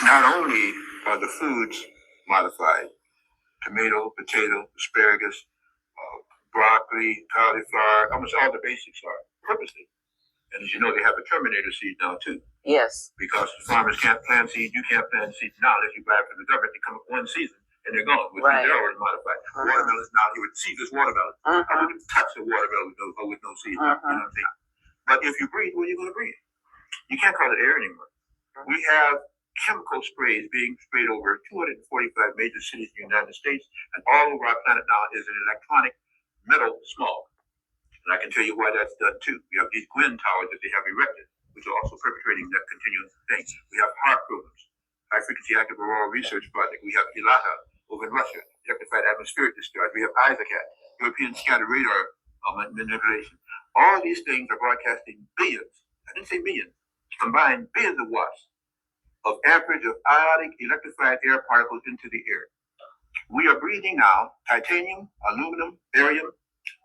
Not only are the foods modified, tomato, potato, asparagus, broccoli, cauliflower, almost all the basics are purposely. And as you know, they have a terminator seed now too. Yes. Because farmers can't plant seed, you can't plant seed now unless you buy it from the government. They come up one season and they're gone. Right. They're already modified. Watermelons now, you would see this watermelon. I wouldn't touch a watermelon with no seed. You know what I'm saying? But if you breathe, what are you going to breathe? You can't call it air anymore. We have chemical sprays being sprayed over 245 major cities in the United States, and all over our planet now is an electronic metal smog. And I can tell you why that's done too. We have these wind towers that they have erected, which are also perpetrating that continuous thing. We have HARP programs, High Frequency Active Auroral Research Project. We have ILATA over in Russia, Electrified Atmospheric Discharge. We have ISACAT, European Scattered Radar manipulation. All these things are broadcasting billions, I didn't say millions, combined billions of watts of amperage of ionic electrified air particles into the air. We are breathing now titanium, aluminum, barium,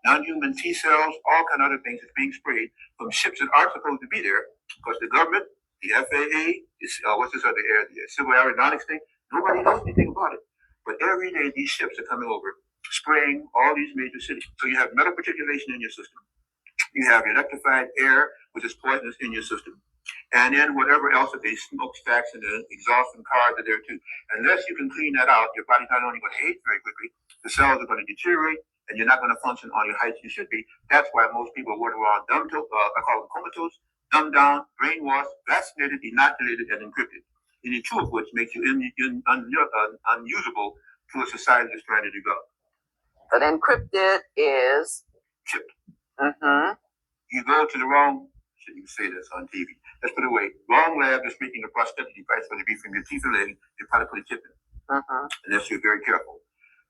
non-human T cells, all kind of other things that's being sprayed from ships that aren't supposed to be there because the government, the FAA, what's this other air, the civil aeronautics thing, nobody knows anything about it. But every day these ships are coming over, spraying all these major cities. So you have metal particulation in your system. You have electrified air, which is poisonous in your system. And then whatever else that they smokestacks and the exhaust from cars are there too. Unless you can clean that out, your body's not only going to age very quickly, the cells are going to deteriorate, and you're not going to function on your heights you should be. That's why most people are walking around I call them comatose, dumbed down, brainwashed, vaccinated, inoculated, and encrypted. Any two of which makes you unusable to a society that's trying to develop. But encrypted is chipped. You go to the wrong, shouldn't even say this on TV. Let's put it away. Wrong lab is making a prosthetic device, whether it be from your teeth or leg, they probably put a chip in. Unless you're very careful.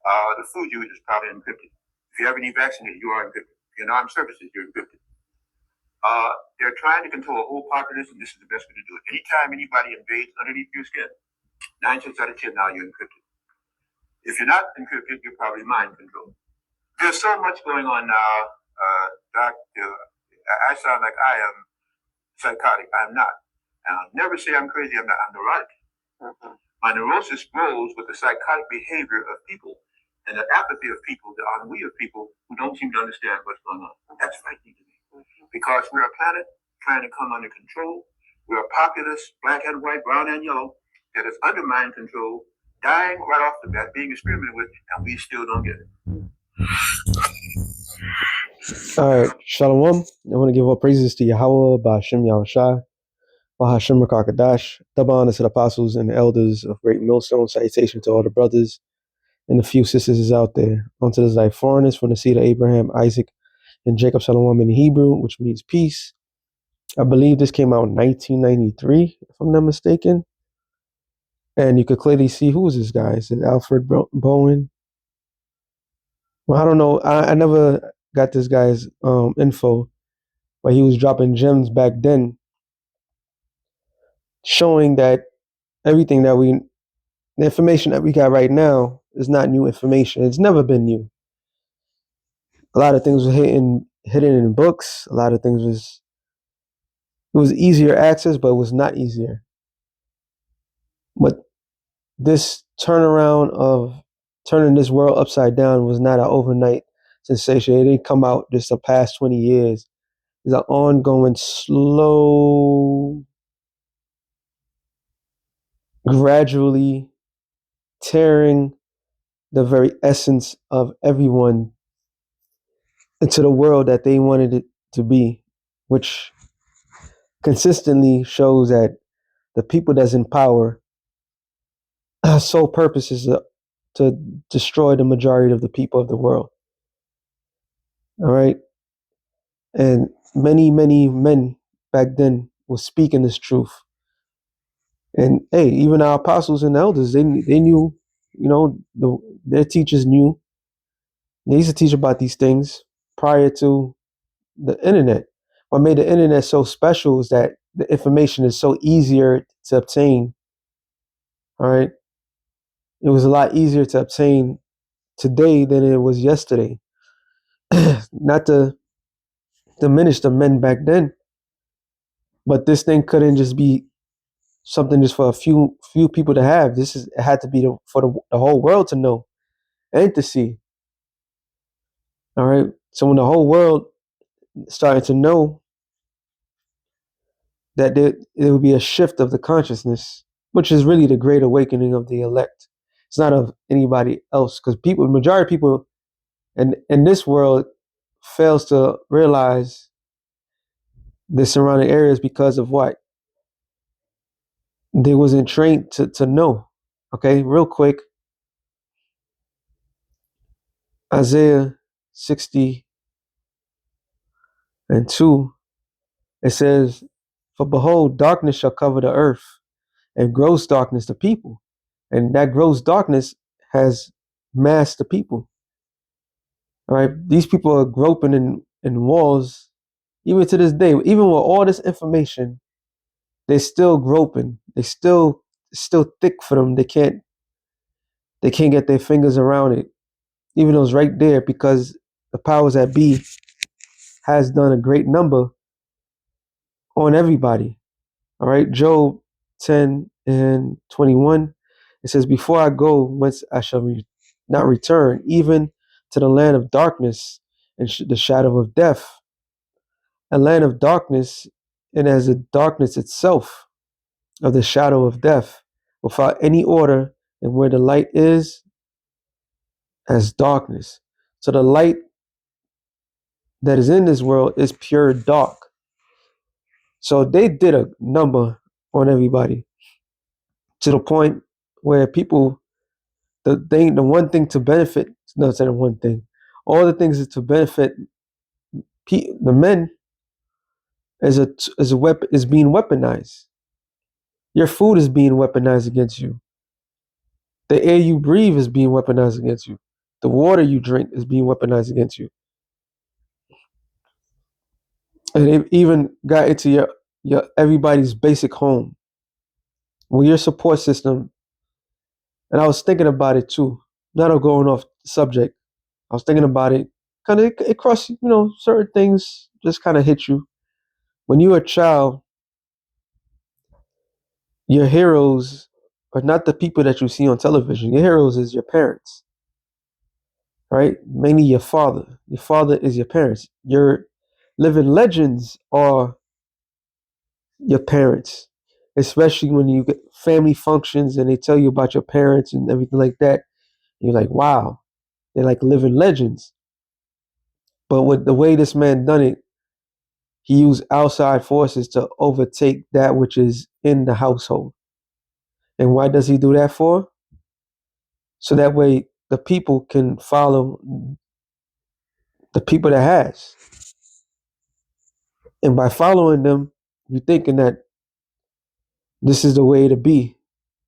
The food you eat is probably encrypted. If you have any vaccinated, you are encrypted. If you're in armed services, you're encrypted. They're trying to control a whole populace, and this is the best way to do it. Anytime anybody invades underneath your skin, 9 times out of 10 now you're encrypted. If you're not encrypted, you're probably mind controlled. There's so much going on now, Doc. I sound like I am psychotic. I'm not. And I'll never say I'm crazy. I'm not. I'm neurotic. My neurosis grows with the psychotic behavior of people and the apathy of people, the ennui of people who don't seem to understand what's going on. That's frightening to me. Because we're a planet trying to come under control. We're a populace, black and white, brown and yellow, that is under mind control, dying right off the bat, being experimented with, and we still don't get it. All right, Shalom. I want to give all praises to Yahweh, Ba'ashem Yahushai, Bahashem Rakakadash, double honor to the apostles and the elders of Great Millstone. Salutation to all the brothers and the few sisters out there. Unto the thy foreigners from the seed of Abraham, Isaac, and Jacob, Shalom in Hebrew, which means peace. I believe this came out in 1993, if I'm not mistaken. And you could clearly see who is this guy. Is it Alfred Bowen? Well, I don't know. I never got this guy's info, but he was dropping gems back then, showing that everything that the information that we got right now is not new information. It's never been new. A lot of things were hidden in books. A lot of things it was easier access, but it was not easier. But this turnaround of turning this world upside down was not an overnight sensation. It didn't come out just the past 20 years. It's an ongoing, slow, gradually tearing the very essence of everyone into the world that they wanted it to be, which consistently shows that the people that's in power sole purpose is to destroy the majority of the people of the world. All right. And many, many men back then were speaking this truth. And hey, even our apostles and elders, they knew, their teachers knew. They used to teach about these things prior to the internet. What made the internet so special is that the information is so easier to obtain. All right. It was a lot easier to obtain today than it was yesterday. Not to diminish the men back then, but this thing couldn't just be something just for a few people to have. It had to be for the whole world to know and to see. All right. So when the whole world started to know that there would be a shift of the consciousness, which is really the great awakening of the elect. It's not of anybody else, because people, the majority of people in this world fails to realize the surrounding areas because of what? They wasn't trained to know. Okay, real quick, Isaiah 60 and 2, it says, "For behold, darkness shall cover the earth, and gross darkness the people." And that gross darkness has masked the people. All right, these people are groping in walls, even to this day. Even with all this information, they're still groping. They still thick for them. They can't get their fingers around it, even though it's right there, because the powers that be has done a great number on everybody. All right, Job 10:21. It says, "Before I go, whence I shall not return, even to the land of darkness and the shadow of death." A land of darkness, and as a darkness itself of the shadow of death, without any order, and where the light is as darkness. So the light that is in this world is pure dark. So they did a number on everybody to the point where people, the one thing to benefit, no, it's not the one thing, all the things is to benefit the men as a weapon is being weaponized. Your food is being weaponized against you. The air you breathe is being weaponized against you. The water you drink is being weaponized against you. And it even got into your everybody's basic home. Well, your support system, and I was thinking about it too. Not going off subject. I was thinking about it. Kind of it crossed, certain things just kind of hit you. When you were a child, your heroes are not the people that you see on television. Your heroes is your parents, right? Mainly your father. Your father is your parents. Your living legends are your parents, especially when you get family functions and they tell you about your parents and everything like that. You're like, wow, they're like living legends. But with the way this man done it, he used outside forces to overtake that which is in the household. And why does he do that for? So that way the people can follow the people that has. And by following them, you're thinking that this is the way to be.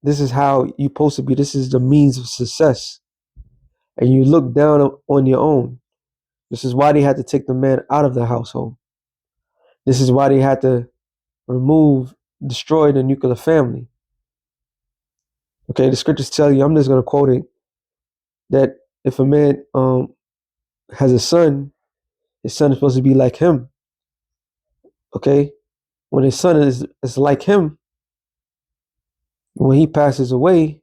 This is how you're supposed to be. This is the means of success. And you look down on your own. This is why they had to take the man out of the household. This is why they had to destroy the nuclear family. Okay, the scriptures tell you, I'm just going to quote it, that if a man has a son, his son is supposed to be like him. Okay, when his son is like him, when he passes away,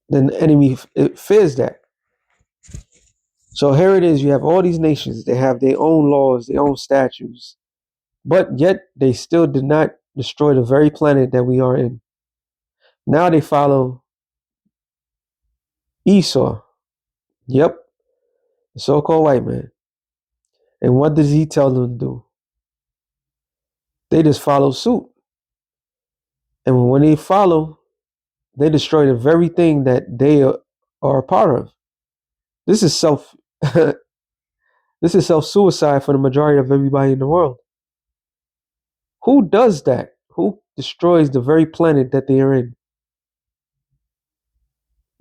then the enemy fears that. So here it is, you have all these nations, they have their own laws, their own statutes, but yet they still did not destroy the very planet that we are in. Now they follow Esau. Yep, the so-called white man. And what does he tell them to do? They just follow suit. And when they follow, they destroy the very thing that they are a part of. This is this is self-suicide for the majority of everybody in the world. Who does that? Who destroys the very planet that they are in?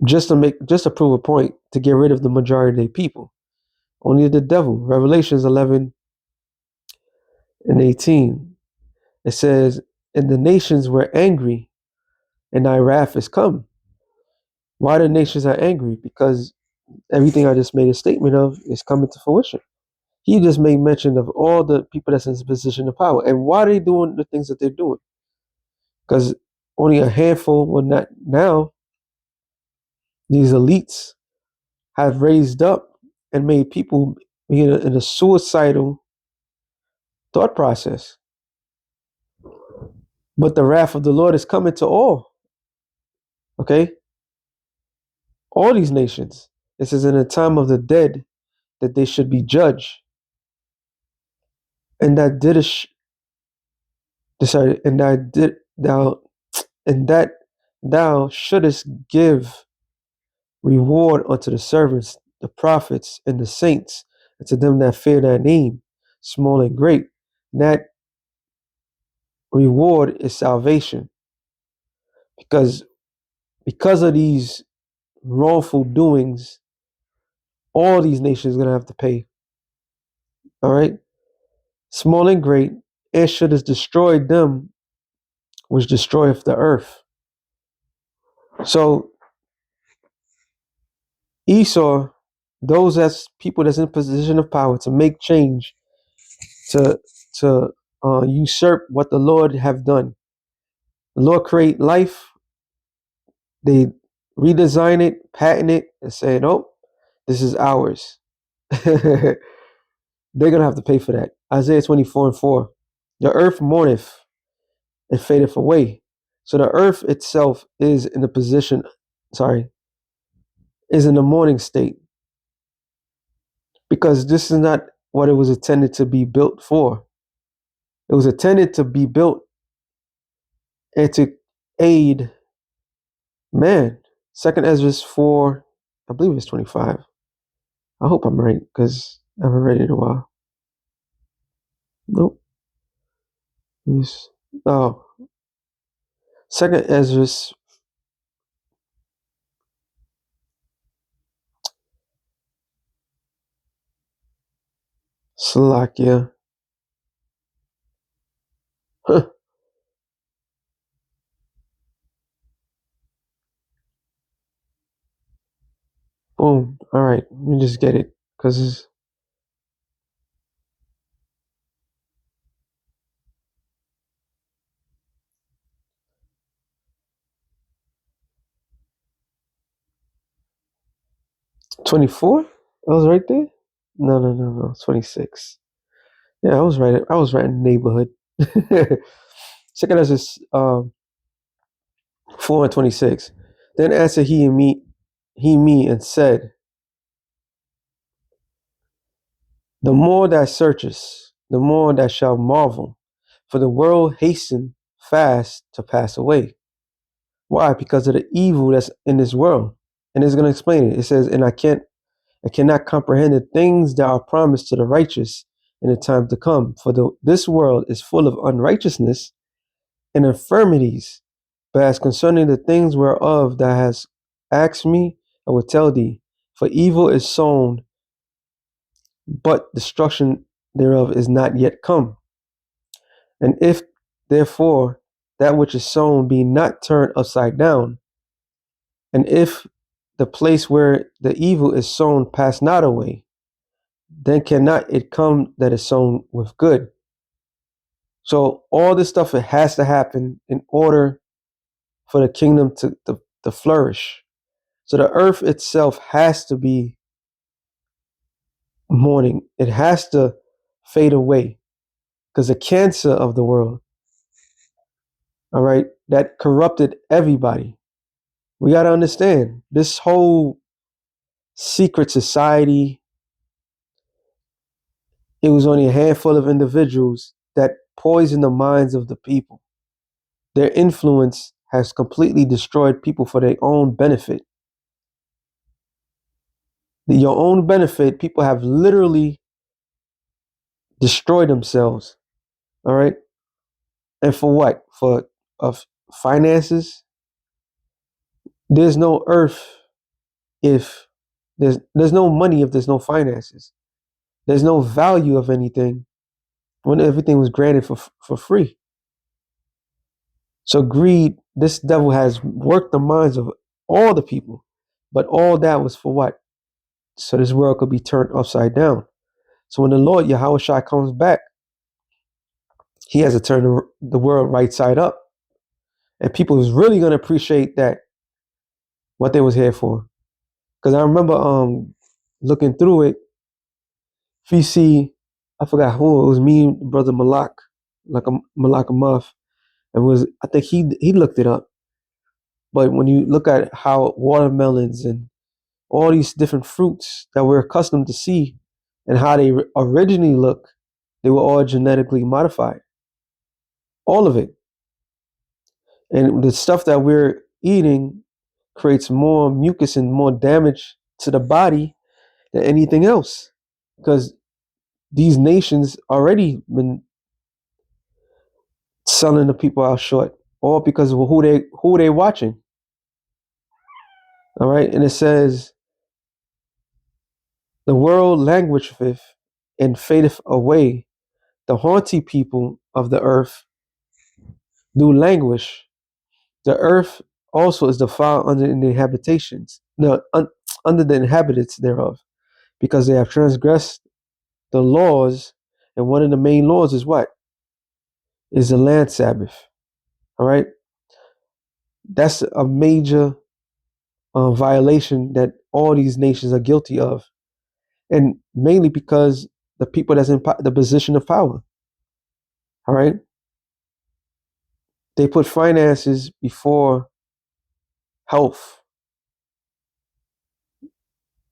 Just to prove a point, to get rid of the majority of their people. Only the devil. Revelations 11:18. It says, "And the nations were angry, and thy wrath is come." Why the nations are angry? Because everything I just made a statement of is coming to fruition. He just made mention of all the people that's in this position of power. And why are they doing the things that they're doing? because only a handful, well, not now, these elites have raised up and made people be in a suicidal thought process. But the wrath of the Lord is coming to all, okay? All these nations. It says in the time of the dead that they should be judged. And that did sorry, and that did thou and that thou shouldest give reward unto the servants, the prophets, and the saints, and to them that fear thy name, small and great. And that reward is salvation. Because of these wrongful doings, all these nations are gonna have to pay. All right? Small and great, and should have destroyed them which destroyeth the earth. So Esau, those that's people that's in position of power to make change, to usurp what the Lord have done. The Lord create life, they redesign it, patent it, and say, nope, this is ours. They're gonna have to pay for that. Isaiah 24:4. The earth mourneth and fadeth away. So the earth itself is in the position, is in the mourning state. Because this is not what it was intended to be built for. It was intended to be built and to aid man. Second Ezra 4, I believe it's 25. I hope I'm right because I haven't read it in a while. Nope. Oh, Second Ezra, Slovakia. Huh. Boom. All right. Let me just get it because it's 24. I was right there. No. 26. Yeah, I was right. I was right in the neighborhood. Second Ezra 4:26. Then answered he me and said, the more that searchest, the more that shall marvel, for the world hasten fast to pass away. Why? Because of the evil that's in this world. And it's going to explain it. It says, and I cannot comprehend the things that are promised to the righteous in the time to come. For this world is full of unrighteousness and infirmities. But as concerning the things whereof thou hast asked me, I will tell thee. For evil is sown, but destruction thereof is not yet come. And if therefore that which is sown be not turned upside down, and if the place where the evil is sown pass not away, then cannot it come that is sown with good. So all this stuff, it has to happen in order for the kingdom to flourish. So the earth itself has to be mourning. It has to fade away because the cancer of the world, all right, that corrupted everybody. We got to understand this whole secret society, it was only a handful of individuals that poisoned the minds of the people. Their influence has completely destroyed people for their own benefit. Your own benefit, people have literally destroyed themselves. All right. And for what? For of finances? There's no earth if there's no money if there's no finances. There's no value of anything when everything was granted for free. So greed, this devil has worked the minds of all the people, but all that was for what? So this world could be turned upside down. So when the Lord Yahweh Shai comes back, he has to turn the world right side up. And people was really gonna appreciate that, what they was here for. Because I remember looking through it, if you see, I forgot who it was, me and brother Malak, like a Malak Amuff, and was I think he looked it up. But when you look at how watermelons and all these different fruits that we're accustomed to see and how they originally look, they were all genetically modified. All of it. And the stuff that we're eating creates more mucus and more damage to the body than anything else. Because these nations already been selling the people out short, all because of who they watching. All right. And it says the world languisheth and fadeth away. The haughty people of the earth do languish. The earth also is defiled under the habitations, no, under the inhabitants thereof, because they have transgressed the laws. And one of the main laws is what? Is the land Sabbath. All right. That's a major violation that all these nations are guilty of. And mainly because the people that's in the position of power. All right. They put finances before health.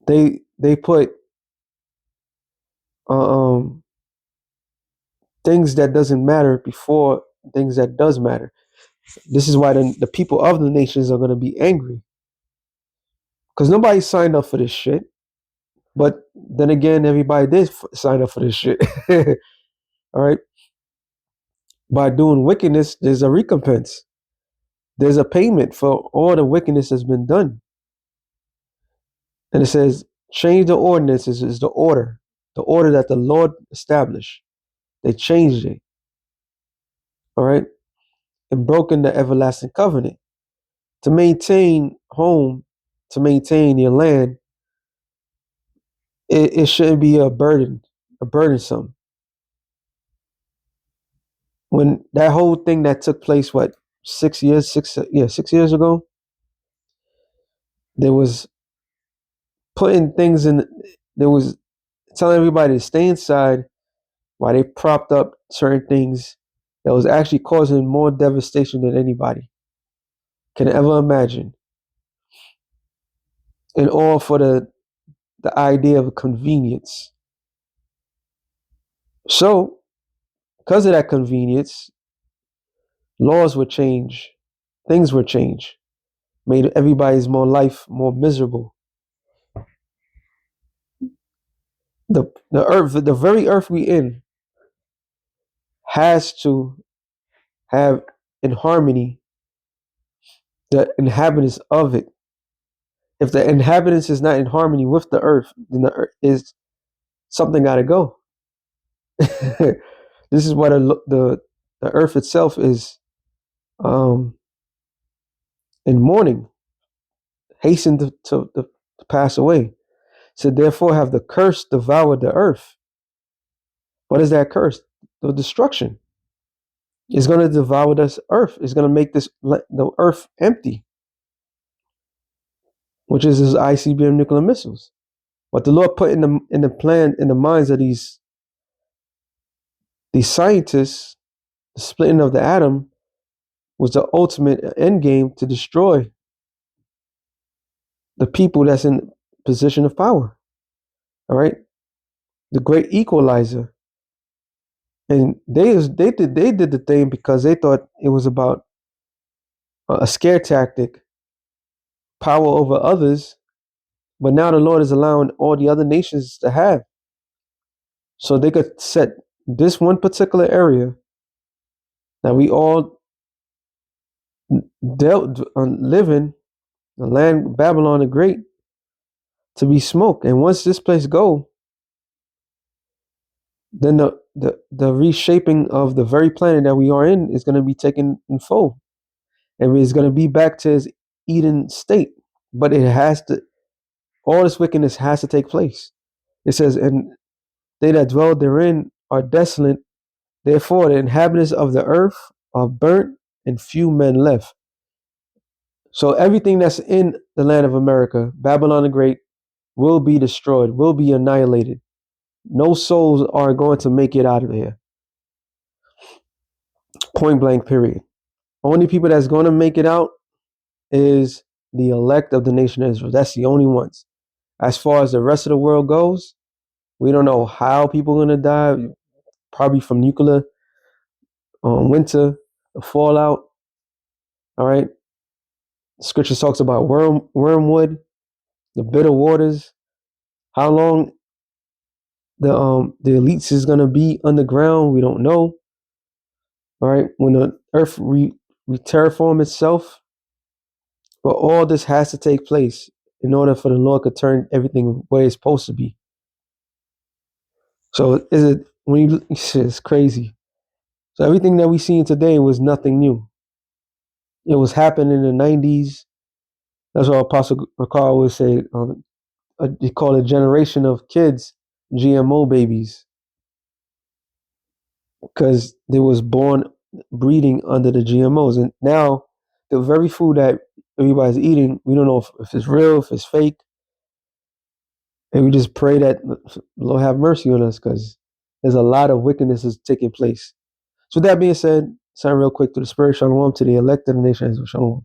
They put um, things that doesn't matter before things that does matter. This is why the people of the nations are going to be angry, because nobody signed up for this shit. But then again, everybody did sign up for this shit. All right. By doing wickedness, there's a recompense. There's a payment for all the wickedness that's been done. And it says, change the ordinances is the order that the Lord established. They changed it. All right. And broken the everlasting covenant. To maintain home, to maintain your land, it shouldn't be a burdensome. When that whole thing that took place, what, 6 years ago, there was putting things in, there was telling everybody to stay inside while they propped up certain things that was actually causing more devastation than anybody can ever imagine. And all for the idea of convenience. So, because of that convenience, laws would change, things would change, made everybody's life more miserable. The earth, the very earth we in, has to have in harmony the inhabitants of it. If the inhabitants is not in harmony with the earth, then the earth is something got to go. This is what the earth itself is in mourning, hasten to pass away. So therefore have the curse devoured the earth. What is that curse? The destruction. It's going to devour this earth. It's going to make the earth empty, which is his ICBM nuclear missiles. What the Lord put in the plan, in the minds of these scientists, the splitting of the atom was the ultimate end game to destroy the people that's in position of power. All right, the great equalizer, and they did the thing because they thought it was about a scare tactic, power over others. But now the Lord is allowing all the other nations to have, so they could set this one particular area that we all dealt on living, the land Babylon the Great, to be smoke. And once this place go, then the reshaping of the very planet that we are in is going to be taken in full, and it's going to be back to its Eden state. But it has to, all this wickedness has to take place. It says, and they that dwell therein are desolate. Therefore, the inhabitants of the earth are burnt, and few men left. So everything that's in the land of America, Babylon the Great, will be destroyed, will be annihilated. No souls are going to make it out of here. Point blank, period. Only people that's going to make it out is the elect of the nation of Israel. That's the only ones. As far as the rest of the world goes, we don't know how people are going to die. Probably from nuclear winter, the fallout. All right. Scripture talks about wormwood, the bitter waters. How long the elites is going to be underground, we don't know. All right. When the earth re-terraform itself, but all this has to take place in order for the Lord to turn everything where it's supposed to be. So is it when you it's crazy. So everything that we seen today was nothing new. It was happening in the 90s. That's what Apostle Ricard would say. They call it a generation of kids, GMO babies, because they was born breeding under the GMOs. And now the very food that everybody's eating, we don't know if it's real, if it's fake. And we just pray that the Lord have mercy on us, because there's a lot of wickedness is taking place. So with that being said, sign real quick to the Spirit, Shalom, to the elect of the nation, Shalom.